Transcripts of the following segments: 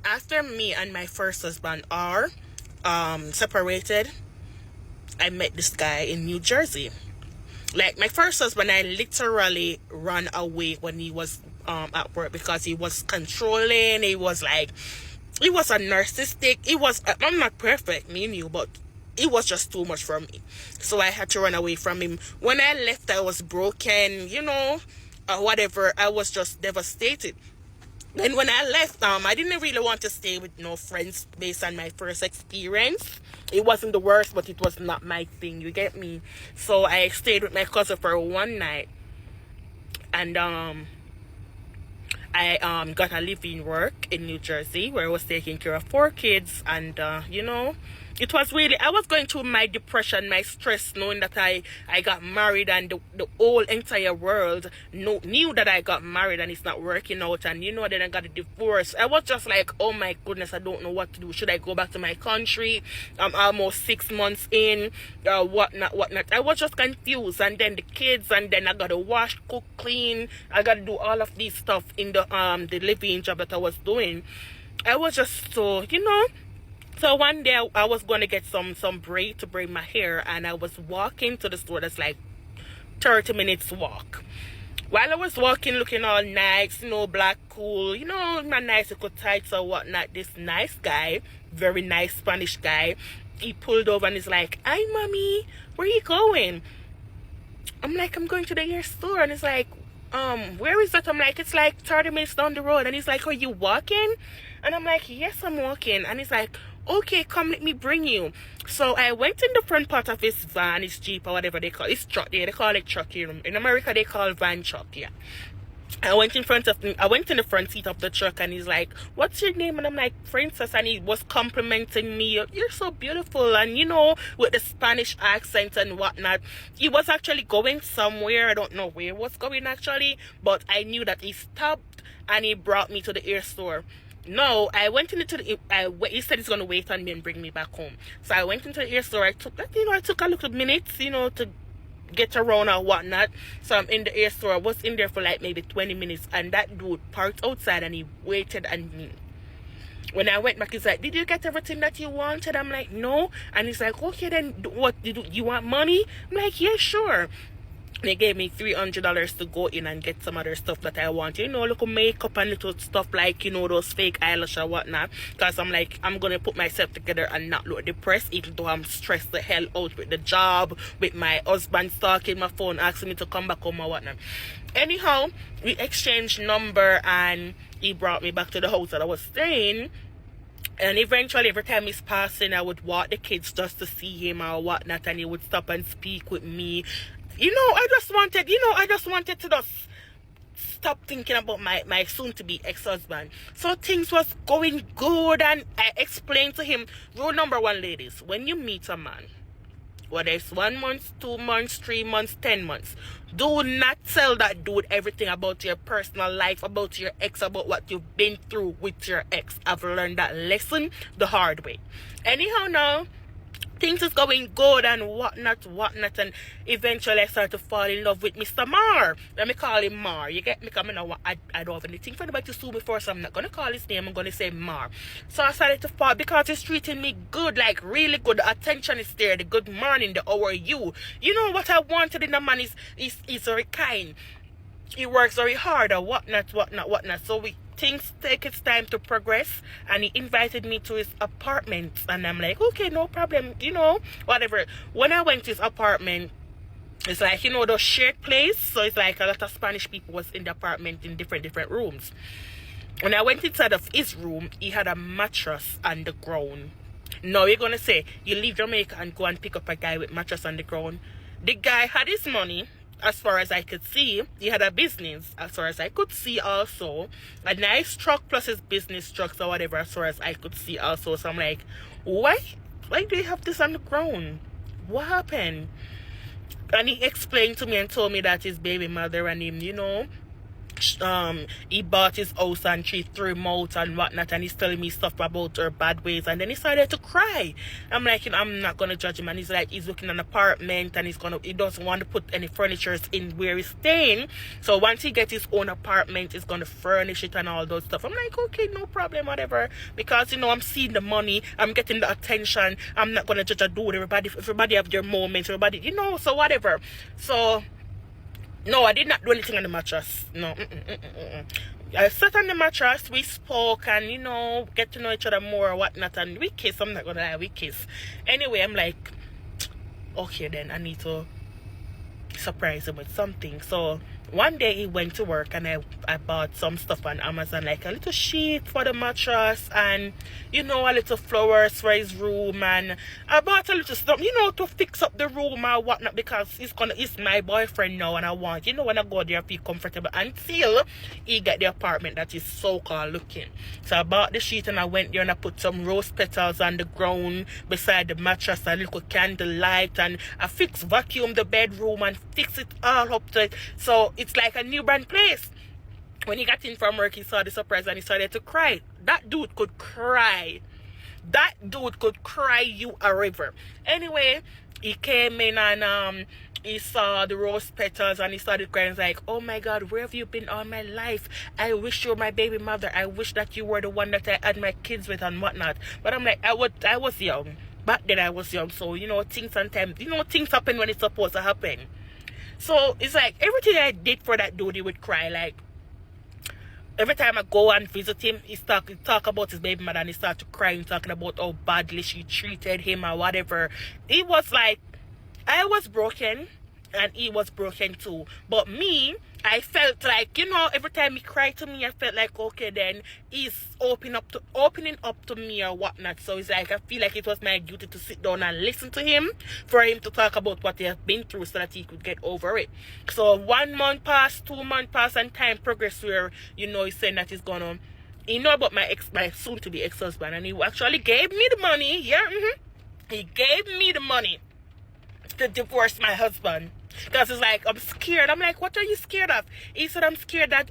after me and my first husband are separated, I met this guy in New Jersey. Like my first husband, I literally ran away when he was at work because he was controlling. He was like, he was a narcissistic. He was, I'm not perfect, me and you, but it was just too much for me. So I had to run away from him. When I left, I was broken, or whatever. I was just devastated. Then when I left, I didn't really want to stay with no friends based on my first experience. It wasn't the worst, but it was not my thing. You get me? So I stayed with my cousin for one night, and I got a living work in New Jersey where I was taking care of 4 kids, and it was really, I was going through my depression, my stress, knowing that I got married, and the whole entire world knew that I got married and it's not working out, and then I got a divorce. I was just like, oh my goodness, I don't know what to do. Should I go back to my country? I'm almost 6 months in, whatnot. I was just confused, and then the kids, and then I gotta wash, cook, clean. I gotta do all of these stuff in the living job that I was doing. I was just so. So one day I was going to get some braid to braid my hair, and I was walking to the store that's like 30 minutes walk. While I was walking looking all nice, black, cool, my nice little tights or whatnot, this nice guy, very nice Spanish guy, he pulled over and he's like, "Hi mommy, where are you going?" I'm like, "I'm going to the hair store." And he's like, "Where is that?" I'm like, "It's like 30 minutes down the road." And he's like, "Are you walking?" And I'm like, "Yes, I'm walking." And he's like, "Okay, come, let me bring you." So I went in the front part of his van, his Jeep, or whatever they call it. His truck, yeah, they call it truck here. In America, they call van truck, yeah. I went in the front seat of the truck, and he's like, "What's your name?" And I'm like, "Princess." And he was complimenting me. "You're so beautiful." And with the Spanish accent and whatnot. He was actually going somewhere. I don't know where he was going actually, but I knew that he stopped and he brought me to the hair store. No, I went into he said he's gonna wait on me and bring me back home. So I went into the hair store. I took a little minutes, to get around or whatnot. So I'm in the hair store. I was in there for like maybe 20 minutes, and that dude parked outside and he waited on me. When I went back, he's like, "Did you get everything that you wanted?" I'm like, "No." And he's like, "Okay, then what did you want money?" I'm like, "Yeah, sure." They gave me $300 to go in and get some other stuff that I want. Little makeup and little stuff like, those fake eyelash or whatnot. Because I'm like, I'm going to put myself together and not look depressed, even though I'm stressed the hell out with the job, with my husband stalking my phone, asking me to come back home or whatnot. Anyhow, we exchanged number, and he brought me back to the house that I was staying. And eventually, every time he's passing, I would walk the kids just to see him or whatnot, and he would stop and speak with me. I just wanted to just stop thinking about my soon-to-be ex-husband. So things was going good, and I explained to him, rule number one, ladies, when you meet a man, whether it's 1 month, 2 months, 3 months, 10 months, do not tell that dude everything about your personal life, about your ex, about what you've been through with your ex. I've learned that lesson the hard way. Anyhow, now things is going good and whatnot, and eventually I started to fall in love with Mr. Mar. Let me call him Mar. You get me? Coming now, I don't have anything for anybody to sue me for, so I'm not going to call his name. I'm going to say Mar. So I started to fall because he's treating me good, like really good. The attention is there, the good morning, the how are you. What I wanted in a man is very kind. He works very hard or whatnot. So things take its time to progress, and he invited me to his apartment, and I'm like, okay, no problem, whatever. When I went to his apartment, it's like, the shared place, so it's like a lot of Spanish people was in the apartment in different rooms. When I went inside of his room, he had a mattress on the ground. Now you're gonna say, you leave Jamaica and go and pick up a guy with mattress on the ground. The guy had his money. As far as I could see, he had a business. As far as I could see also, a nice truck plus his business trucks or whatever, as far as I could see also. So I'm like, why do you have this on the ground? What happened? And he explained to me and told me that his baby mother and him, he bought his house and she threw him out and whatnot, and he's telling me stuff about her bad ways, and then he started to cry. I'm like, I'm not gonna judge him, and he's like, he's looking at an apartment and he doesn't want to put any furniture in where he's staying, so once he gets his own apartment he's gonna furnish it and all those stuff. I'm like, okay, no problem, whatever, because I'm seeing the money, I'm getting the attention, I'm not gonna judge a dude. Everybody have their moments, everybody, so whatever. So no, I did not do anything on the mattress. No. I sat on the mattress, we spoke, and get to know each other more or whatnot, and we kiss. I'm not gonna lie, we kiss. Anyway, I'm like, okay, then I need to surprise him with something. So one day he went to work, and I bought some stuff on Amazon, like a little sheet for the mattress, and a little flowers for his room, and I bought a little stuff, to fix up the room or whatnot, because he's my boyfriend now, and I want, when I go there, I feel comfortable until he get the apartment that is so-called looking. So I bought the sheet, and I went there, and I put some rose petals on the ground beside the mattress, a little candle light, and I vacuum the bedroom and fix it all up to it. So it's like a new brand place. When he got in from work, he saw the surprise and he started to cry. That dude could cry. That dude could cry you a river. Anyway, he came in and he saw the rose petals and he started crying. He's like, oh my God, where have you been all my life? I wish you were my baby mother. I wish that you were the one that I had my kids with and whatnot. But I'm like, I was young. Back then I was young. So, things sometimes, things happen when it's supposed to happen. So it's like everything I did for that dude, he would cry. Like every time I go and visit him, he talk about his baby mother, and he start to cry and talking about how badly she treated him or whatever. It was like I was broken and he was broken too. But me, I felt like, every time he cried to me, I felt like, okay, then he's opening up to me or whatnot. So it's like I feel like it was my duty to sit down and listen to him, for him to talk about what he has been through so that he could get over it. So 1 month passed, 2 months passed, and time progressed where, he's saying that he's gonna, about my soon-to-be ex-husband, and he actually gave me the money. Yeah, he gave me the money to divorce my husband. Because it's like, I'm scared. I'm like, what are you scared of? He said, I'm scared that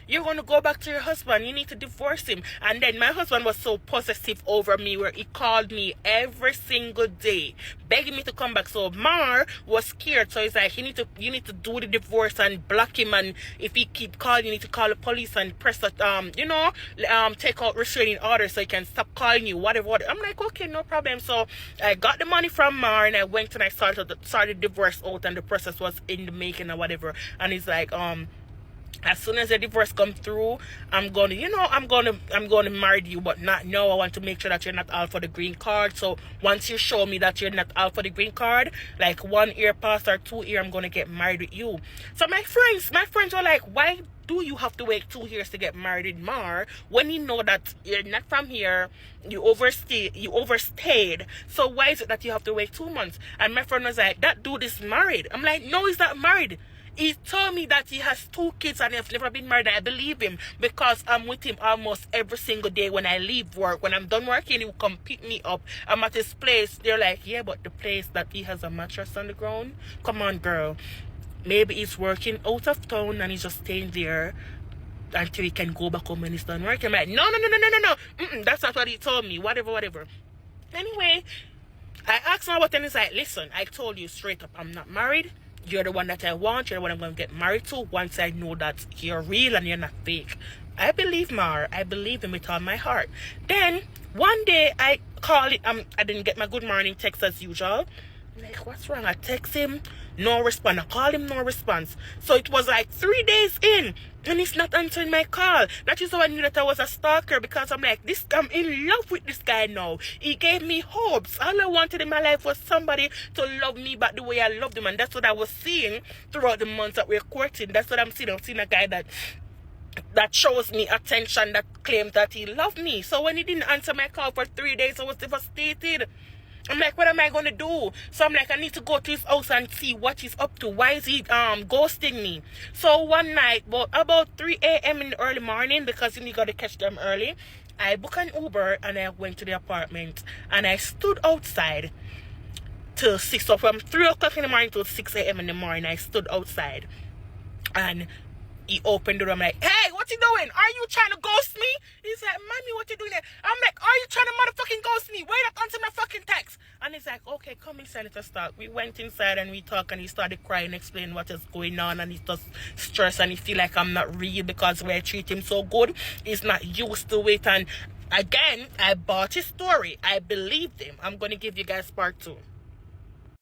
you're going to go back to your husband. You need to divorce him. And then my husband was so possessive over me, where he called me every single day begging me to come back. So Mar was scared. So he's like, you need to do the divorce and block him. And if he keep calling, you need to call the police and press that, take out restraining orders so he can stop calling you, whatever. I'm like, okay, no problem. So I got the money from Mar, and I went and I started divorce out, and the process was in the making or whatever. And he's like, as soon as the divorce come through, I'm gonna marry you, but not now. I want to make sure that you're not all for the green card. So once you show me that you're not all for the green card, like 1 year past or 2 years, I'm gonna get married with you. So my friends were like, why do you have to wait 2 years to get married with Mar when you know that you're not from here, you overstayed, so why is it that you have to wait 2 months? And my friend was like, that dude is married. I'm like, no, he's not married. He told me that he has 2 kids and he's never been married. I believe him, because I'm with him almost every single day. When I leave work, when I'm done working, he will come pick me up. I'm at his place. They're like, yeah, but the place that he has a mattress on the ground? Come on, girl. Maybe he's working out of town and he's just staying there until he can go back home when he's done working. I'm like, no. That's not what he told me. Whatever. Anyway, I asked him about it, and he's like, listen, I told you straight up, I'm not married. You're the one that I want. You're the one I'm going to get married to once I know that you're real and you're not fake. I believe Mar. I believe him with all my heart. Then, one day, I call it. I didn't get my good morning text as usual. I'm like, what's wrong? I text him, no response. I call him, no response. So it was like 3 days in, and he's not answering my call. That is how I knew that I was a stalker, because I'm like, I'm in love with this guy now. He gave me hopes. All I wanted in my life was somebody to love me back the way I loved him, and that's what I was seeing throughout the months that we're courting. That's what I'm seeing. I'm seeing a guy that shows me attention, that claims that he loved me. So when he didn't answer my call for 3 days, I was devastated. I'm like, what am I going to do? So I'm like, I need to go to his house and see what he's up to. Why is he ghosting me? So one night, about 3 a.m. in the early morning, because you got to catch them early, I booked an Uber and I went to the apartment, and I stood outside till 6, so from 3 o'clock in the morning till 6 a.m. in the morning, I stood outside. And He opened the door. I'm like, hey, what you doing? Are you trying to ghost me? He's like, mommy, what you doing there? I'm like, are you trying to motherfucking ghost me? Why not answer my fucking text? And he's like, okay, come inside, let us talk. We went inside and we talked, and he started crying, explaining what is going on, and he's just stressed, and he feel like I'm not real because we treat him so good. He's not used to it. And again, I bought his story. I believed him. I'm going to give you guys part 2.